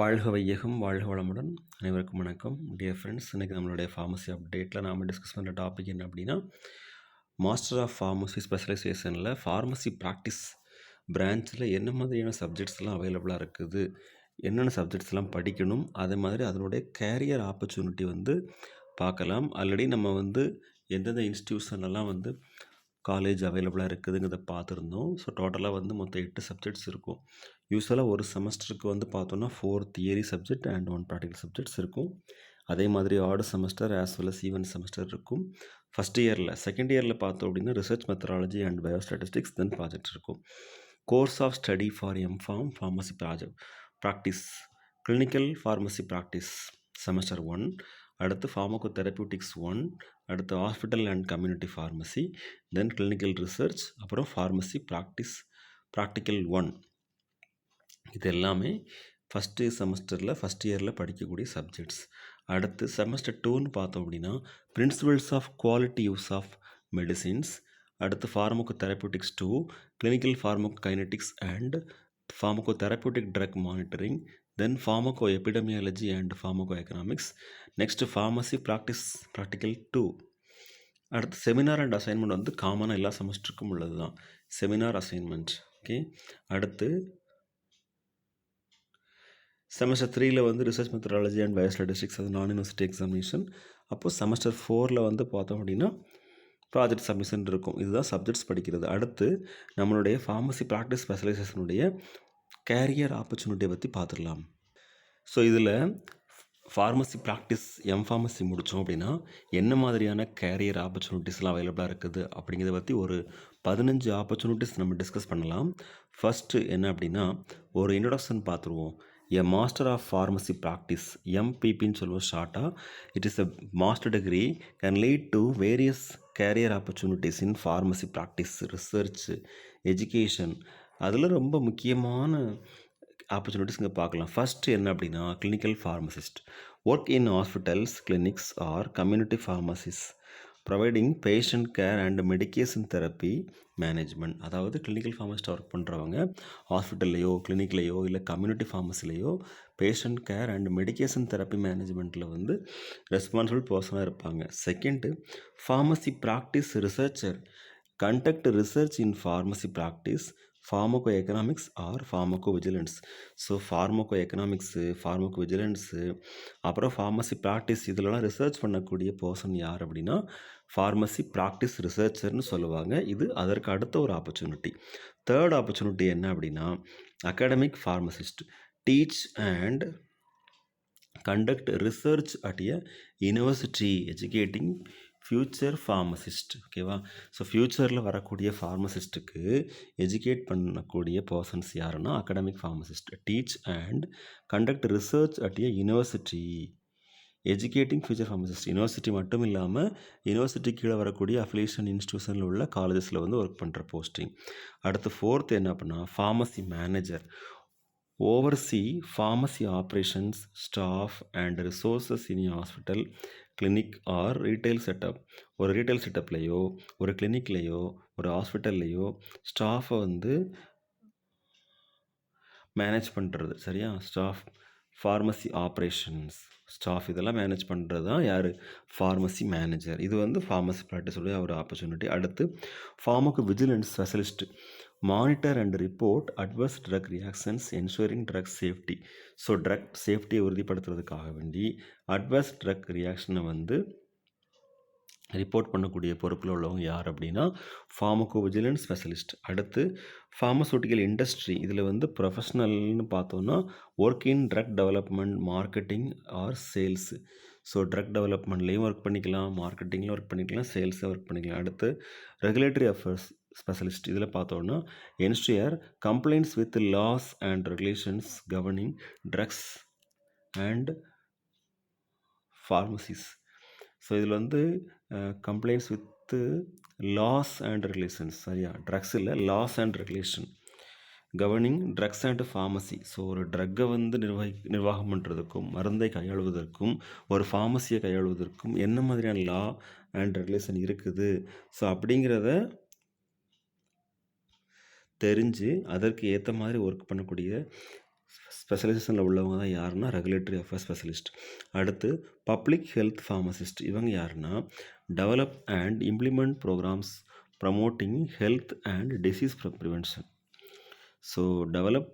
வாழ்க வையகம், வாழ்க வளமுடன். அனைவருக்கும் வணக்கம். டியர் ஃப்ரெண்ட்ஸ், இன்றைக்கி நம்மளுடைய ஃபார்மசி அப்டேட்டில் நாம் டிஸ்கஸ் பண்ணுற டாபிக் என்ன அப்படின்னா, மாஸ்டர் ஆஃப் ஃபார்மசி ஸ்பெஷலைசேஷனில் ஃபார்மசி ப்ராக்டிஸ் பிரான்ச்சில் என்ன மாதிரியான சப்ஜெக்ட்ஸ்லாம் அவைலபிளாக இருக்குது, என்னென்ன சப்ஜெக்ட்ஸ்லாம் படிக்கணும், அதே மாதிரி அதனுடைய கேரியர் ஆப்பர்ச்சுனிட்டி பார்க்கலாம். ஆல்ரெடி நம்ம எந்தெந்த இன்ஸ்டியூஷன்லாம் காலேஜ் அவைலபிளாக இருக்குதுங்கிறத பார்த்துருந்தோம். ஸோ டோட்டலாக மொத்தம் 8 சப்ஜெக்ட்ஸ் இருக்கும். யூஸ்வலாக ஒரு செமஸ்டருக்கு பார்த்தோன்னா 4 theory subject and 1 practical subjects இருக்கும். அதே மாதிரி odd semester as well as even semester இருக்கும். ஃபஸ்ட் இயரில் செகண்ட் இயரில் பார்த்தோம் அப்படின்னா research methodology and biostatistics then project இருக்கும். Course of study for M Pharm pharmacy practice clinical pharmacy practice semester 1, அடுத்து ஃபார்மகோ தெரபியூட்டிக்ஸ் 1, அடுத்து hospital and community pharmacy, then clinical research, அப்புறம் ஃபார்மசி ப்ராக்டிக்கல் 1. இது எல்லாமே ஃபஸ்ட்டு செமஸ்டரில் ஃபஸ்ட் இயரில் படிக்கக்கூடிய சப்ஜெக்ட்ஸ். அடுத்து செமஸ்டர் 2ன்னு பார்த்தோம் அப்படின்னா principles of quality use of medicines, அடுத்து pharmacotherapeutics 2, clinical pharmacokinetics and pharmacotherapeutic drug monitoring, then pharmacoepidemiology and pharmacoeconomics, next pharmacy practical 2. அடுத்து செமினார் அண்ட் அசைன்மெண்ட் காமனாக எல்லா செமஸ்டருக்கும் உள்ளது தான், செமினார் அசைன்மெண்ட். ஓகே, அடுத்து semester 3ல் research methodology and biostatistics, அது நான் யூனிவர்சிட்டி எக்ஸாமினேஷன். அப்போது செமஸ்டர் 4ல் பார்த்தோம் அப்படின்னா ப்ராஜெக்ட் சப்மிஷன் இருக்கும். இதுதான் சப்ஜெக்ட்ஸ் படிக்கிறது. அடுத்து நம்மளுடைய ஃபார்மசி ப்ராக்டிஸ் ஸ்பெஷலைசேஷனுடைய கேரியர் ஆப்பர்ச்சுனிட்டியை பற்றி பார்த்துடலாம். ஸோ இதில் ஃபார்மசி ப்ராக்டிஸ் எம்ஃபார்மசி முடித்தோம் அப்படின்னா என்ன மாதிரியான கேரியர் ஆப்பர்ச்சுனிட்டிஸ்லாம் அவைலபிளாக இருக்குது அப்படிங்கிறத பற்றி ஒரு 15 ஆப்பர்ச்சுனிட்டிஸ் நம்ம டிஸ்கஸ் பண்ணலாம். ஃபஸ்ட்டு என்ன அப்படின்னா ஒரு இன்ட்ரொடக்ஷன் பார்த்துருவோம். A master of pharmacy practice, எம்பிபின்னு சொல்லுவோம் ஷார்ட்டாக. It is a master degree can lead to various career opportunities in pharmacy practice, research, education. அதில் ரொம்ப முக்கியமான ஆப்பர்ச்சுனிட்டிஸ் இங்கே பார்க்கலாம். ஃபஸ்ட்டு என்ன அப்படின்னா clinical pharmacist, work in hospitals, clinics or community pharmacies providing patient care and medication therapy management. அதாவது clinical ஃபார்மசிஸ்ட்டாக work பண்ணுறவங்க ஹாஸ்பிட்டல்லையோ கிளினிக்லையோ இல்லை கம்யூனிட்டி ஃபார்மசிலையோ patient care and medication therapy மேனேஜ்மெண்ட்டில் ரெஸ்பான்சிபிள் பர்சனாக இருப்பாங்க. Second pharmacy practice researcher, conduct research in pharmacy practice, pharmacoeconomics or pharmacovigilance. So pharmacoeconomics, pharmacovigilance, அப்புறம் ஃபார்மசி ப்ராக்டிஸ், இதிலலாம் ரிசர்ச் பண்ணக்கூடிய பர்சன் யார் அப்படின்னா ஃபார்மசி ப்ராக்டிஸ் ரிசர்ச்சர்னு சொல்லுவாங்க. இது அதற்கு அடுத்த ஒரு ஆப்பர்ச்சுனிட்டி. தேர்ட் ஆப்பர்ச்சுனிட்டி என்ன அப்படின்னா academic pharmacist, teach and conduct research at a university educating future pharmacist. ஓகேவா? ஸோ ஃப்யூச்சரில் வரக்கூடிய ஃபார்மசிஸ்ட்டுக்கு எஜுகேட் பண்ணக்கூடிய பர்சன்ஸ் யாருன்னா academic pharmacist, teach and conduct research at a university educating future pharmacist. University மட்டும் இல்லாமல் university கீழே வரக்கூடிய அஃபிலியேஷன் இன்ஸ்டியூஷனில் உள்ள காலேஜஸில் ஒர்க் பண்ணுற போஸ்டிங். அடுத்து ஃபோர்த் என்ன அப்படின்னா pharmacy manager, oversee pharmacy operations, staff and resources in a hospital, clinic or retail setup. ஒரு ரீட்டைல் செட்டப்லையோ ஒரு கிளினிக்லையோ ஒரு ஹாஸ்பிட்டல்லையோ ஸ்டாஃபை மேனேஜ் பண்ணுறது. சரியா? ஸ்டாஃப், ஃபார்மசி ஆப்ரேஷன்ஸ், ஸ்டாஃப் இதெல்லாம் மேனேஜ் பண்ணுறது தான் யார்? Pharmacy manager. இது ஃபார்மசி ப்ராக்டிஸோடைய ஒரு ஆப்பர்ச்சுனிட்டி. அடுத்து pharmacovigilance specialist, monitor and report adverse drug reactions ensuring drug safety. So drug சேஃப்டியை உறுதிப்படுத்துறதுக்காக வேண்டி அட்வர்ஸ் ட்ரக் ரியாக்ஷனை ரிப்போர்ட் பண்ணக்கூடிய பொறுப்பில் உள்ளவங்க யார் அப்படின்னா ஃபார்மகோ விஜிலன்ஸ் ஸ்பெஷலிஸ்ட். அடுத்து ஃபார்மசூட்டிக்கல் இண்டஸ்ட்ரி, இதில் ப்ரொஃபஷ்னல்னு பார்த்தோன்னா work in drug development, marketing or sales. So drug டெவலப்மெண்ட்லேயும் ஒர்க் பண்ணிக்கலாம், மார்க்கெட்டிங்கில் ஒர்க் பண்ணிக்கலாம், சேல்ஸில் ஒர்க் பண்ணிக்கலாம். அடுத்து ரெகுலேட்டரி அஃபேர்ஸ் ஸ்பெஷலிஸ்ட், இதில் பார்த்தோன்னா ensure complaints with laws and regulations governing drugs and pharmacies. So இதில் complaints with laws and regulations. சரியா? ட்ரக்ஸ் இல்லை, laws and regulation governing drugs and pharmacy. So ஒரு ட்ரக்கை நிர்வாகம் பண்ணுறதுக்கும் மருந்தை கையாளுவதற்கும் ஒரு ஃபார்மசியை கையாளுவதற்கும் என்ன மாதிரியான லா அண்ட் ரெகுலேஷன் இருக்குது, ஸோ அப்படிங்கிறத தெரிஞ்சு அதற்கு ஏற்ற மாதிரி ஒர்க் பண்ணக்கூடிய ஸ்பெஷலைசேஷனில் உள்ளவங்க தான் யாருன்னா ரெகுலேட்டரி அஃபேர்ஸ் ஸ்பெஷலிஸ்ட். அடுத்து பப்ளிக் ஹெல்த் ஃபார்மசிஸ்ட். இவங்க யாருன்னா develop and implement programmes promoting health and disease prevention. So develop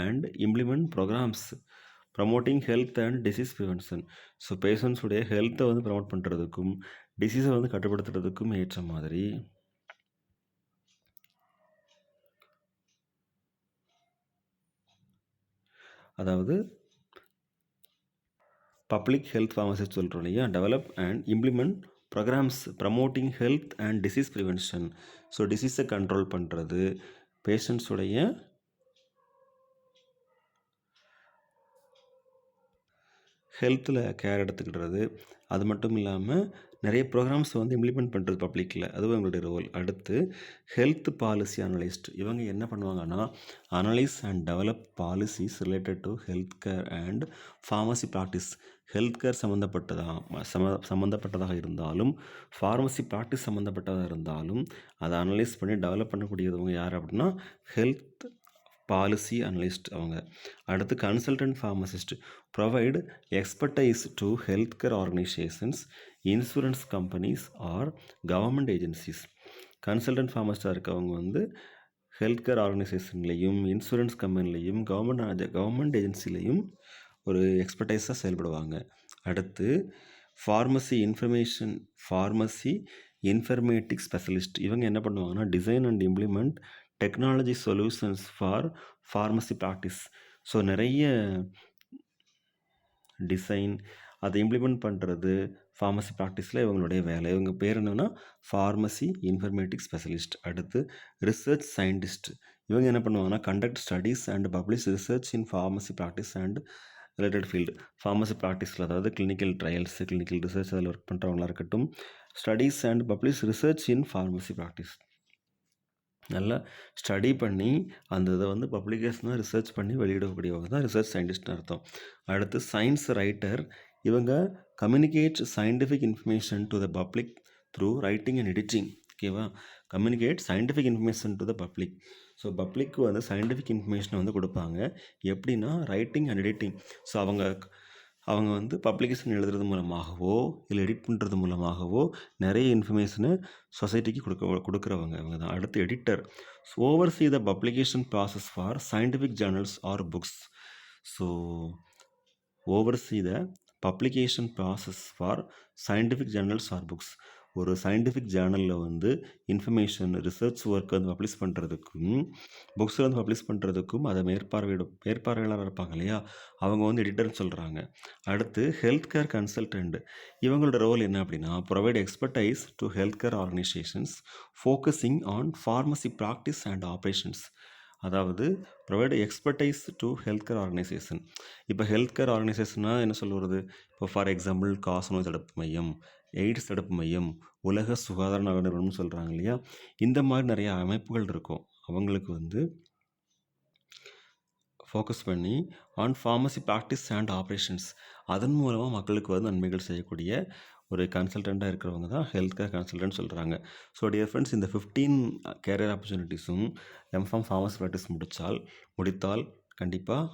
and implement programmes promoting health and disease prevention. So பேஷண்ட்ஸுடைய ஹெல்த்தை வந்து ப்ரமோட் பண்ணுறதுக்கும் டிசீஸை வந்து கட்டுப்படுத்துறதுக்கும் ஏற்ற மாதிரி அதாவது பப்ளிக் ஹெல்த் ஃபார்மசிஸ்ட் சொல்கிறோம் இல்லையா, develop and implement programmes promoting health and disease prevention. So டிசீஸை கண்ட்ரோல் பண்ணுறது, பேஷண்ட்ஸுடைய ஹெல்த்தில் கேர் எடுத்துக்கிடுறது, அது மட்டும் இல்லாமல் நிறைய ப்ரோக்ராம்ஸ் வந்து இம்ப்ளிமெண்ட் பண்ணுறது பப்ளிக்கில், அதுவும் எங்களுடைய ரோல். அடுத்து ஹெல்த் பாலிசி அனலிஸ்ட். இவங்க என்ன பண்ணுவாங்கன்னா analyse and develop policies related to health care and pharmacy practice. Health care சம்மந்தப்பட்டதாக இருந்தாலும் ஃபார்மசி ப்ராக்டிஸ் சம்மந்தப்பட்டதாக இருந்தாலும் அதை அனலைஸ் பண்ணி டெவலப் பண்ணக்கூடியவங்க யார் அப்படின்னா ஹெல்த் பாலிசி அனலிஸ்ட் அவங்க. அடுத்து consultant pharmacist provide expertise to health care organisations, insurance companies or government agencies. Consultant ஃபார்மசிஸ்டாக இருக்கவங்க வந்து ஹெல்த் கேர் ஆர்கனைசேஷன்லேயும் இன்சூரன்ஸ் கம்பெனிலையும் கவர்மெண்ட் ஏஜென்சிலையும் ஒரு எக்ஸ்பர்டைஸாக செயல்படுவாங்க. அடுத்து ஃபார்மசி இன்ஃபர்மேட்டிக் ஸ்பெஷலிஸ்ட். இவங்க என்ன பண்ணுவாங்கன்னா design and implement technology solutions for pharmacy practice. So நிறைய டிசைன் அதை இம்ப்ளிமெண்ட் பண்ணுறது ஃபார்மசி ப்ராக்டிஸில் இவங்களுடைய வேலை. இவங்க பேர் என்னென்னா ஃபார்மசி இன்ஃபர்மேட்டிக் ஸ்பெஷலிஸ்ட். அடுத்து ரிசர்ச் சயின்டிஸ்ட். இவங்க என்ன பண்ணுவாங்கன்னா conduct studies and publish research in pharmacy practice and related field. Pharmacy ப்ராக்டிஸில் அதாவது கிளினிக்கல் ட்ரையல்ஸ், கிளினிக்கல் ரிசர்ச் அதில் ஒர்க் பண்ணுறவங்களா இருக்கட்டும், studies and publish research in pharmacy practice. நல்லா ஸ்டடி பண்ணி அந்த இதை வந்து பப்ளிகேஷனாக ரிசர்ச் பண்ணி வெளியிடக்கூடியவங்க தான் ரிசர்ச் சயின்டிஸ்ட்னு அர்த்தம். அடுத்து சயின்ஸ் ரைட்டர். இவங்க communicate scientific information to the public through writing and editing. ஓகேவா, communicate scientific information to the public. So பப்ளிக்கு வந்து சயின்டிஃபிக் இன்ஃபர்மேஷனை வந்து கொடுப்பாங்க. எப்படின்னா ரைட்டிங் அண்ட் எடிட்டிங். ஸோ அவங்க வந்து பப்ளிகேஷன் எழுதுறது மூலமாகவோ இல்லை எடிட் பண்ணுறது மூலமாகவோ நிறைய இன்ஃபர்மேஷனை சொசைட்டிக்கு கொடுக்குறவங்க அவங்க தான். அடுத்து editor. Oversee the publication process for scientific journals or books. So oversee the publication process for scientific journals or books. ஒரு சயின்டிஃபிக் ஜேர்னலில் வந்து இன்ஃபர்மேஷன் ரிசர்ச் ஒர்க் வந்து பப்ளிஷ் பண்ணுறதுக்கும் புக்ஸில் வந்து பப்ளிஷ் பண்ணுறதுக்கும் அதை மேற்பார்வையாளர் இருப்பாங்க இல்லையா, அவங்க வந்து எடிட்டர்னு சொல்கிறாங்க. அடுத்து ஹெல்த் கேர் கன்சல்டன்ட். இவங்களோட ரோல் என்ன அப்படின்னா provide expertise to health care organisations focusing on pharmacy practice and operations. அதாவது provide expertise to health care organisation. இப்போ ஹெல்த் கேர் ஆர்கனைசேஷனாக என்ன சொல்கிறது, இப்போ ஃபார் எக்ஸாம்பிள் காசநோய் தடுப்பு மையம், எய்ட்ஸ் தடுப்பு மையம், உலக சுகாதார நிறுவனம்னு சொல்கிறாங்க இல்லையா, இந்த மாதிரி நிறைய அமைப்புகள் இருக்கும். அவங்களுக்கு வந்து ஃபோக்கஸ் பண்ணி on pharmacy practice and operations, அதன் மூலமாக மக்களுக்கு வந்து நன்மைகள் செய்யக்கூடிய ஒரு கன்சல்டண்ட்டாக இருக்கிறவங்க தான் ஹெல்த் கேர் கன்சல்டன்ட் சொல்கிறாங்க. ஸோ டியர் ஃப்ரெண்ட்ஸ், இந்த 15 கேரியர் ஆப்பர்ச்சுனிட்டிஸும் எம்ஃபார்ம் ஃபார்மசி ப்ராக்டிஸ் முடித்தால் கண்டிப்பாக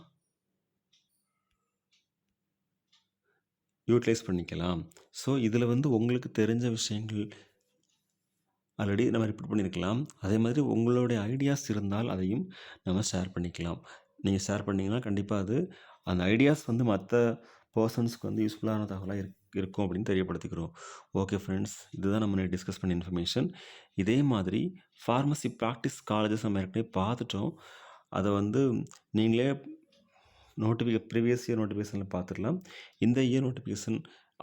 யூட்டிலைஸ் பண்ணிக்கலாம். ஸோ இதில் வந்து உங்களுக்கு தெரிஞ்ச விஷயங்கள் ஆல்ரெடி நம்ம ரிப்பீட் பண்ணியிருக்கலாம். அதே மாதிரி உங்களுடைய ஐடியாஸ் இருந்தால் அதையும் நம்ம ஷேர் பண்ணிக்கலாம். நீங்கள் ஷேர் பண்ணிங்கன்னா கண்டிப்பாக அது அந்த ஐடியாஸ் வந்து மற்ற பர்சன்ஸ்க்கு வந்து யூஸ்ஃபுல்லான தகவலாக இருக்கும் அப்படின்னு தெரியப்படுத்திக்கிறோம். ஓகே ஃப்ரெண்ட்ஸ், இதுதான் நம்ம டிஸ்கஸ் பண்ண இன்ஃபர்மேஷன். இதே மாதிரி ஃபார்மசி ப்ராக்டிஸ் காலேஜஸ் நம்ம ஏற்கனவே பார்த்துட்டோம். அதை வந்து நீங்களே ப்ரீவியஸ் இயர் நோட்டிஃபிகேஷனில் பார்த்துடலாம். இந்த இயர் நோட்டிஃபிகேஷன்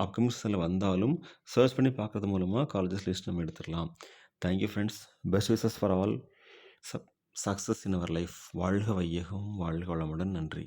அப்கமிங் சீசனில் வந்தாலும் சர்ச் பண்ணி பார்க்குறது மூலமாக காலேஜஸ் லிஸ்ட் நம்ம எடுத்துடலாம். Thank you friends. Best wishes for all success in our life. வாழ்க வையகம், வாழ்க வளமுடன். நன்றி.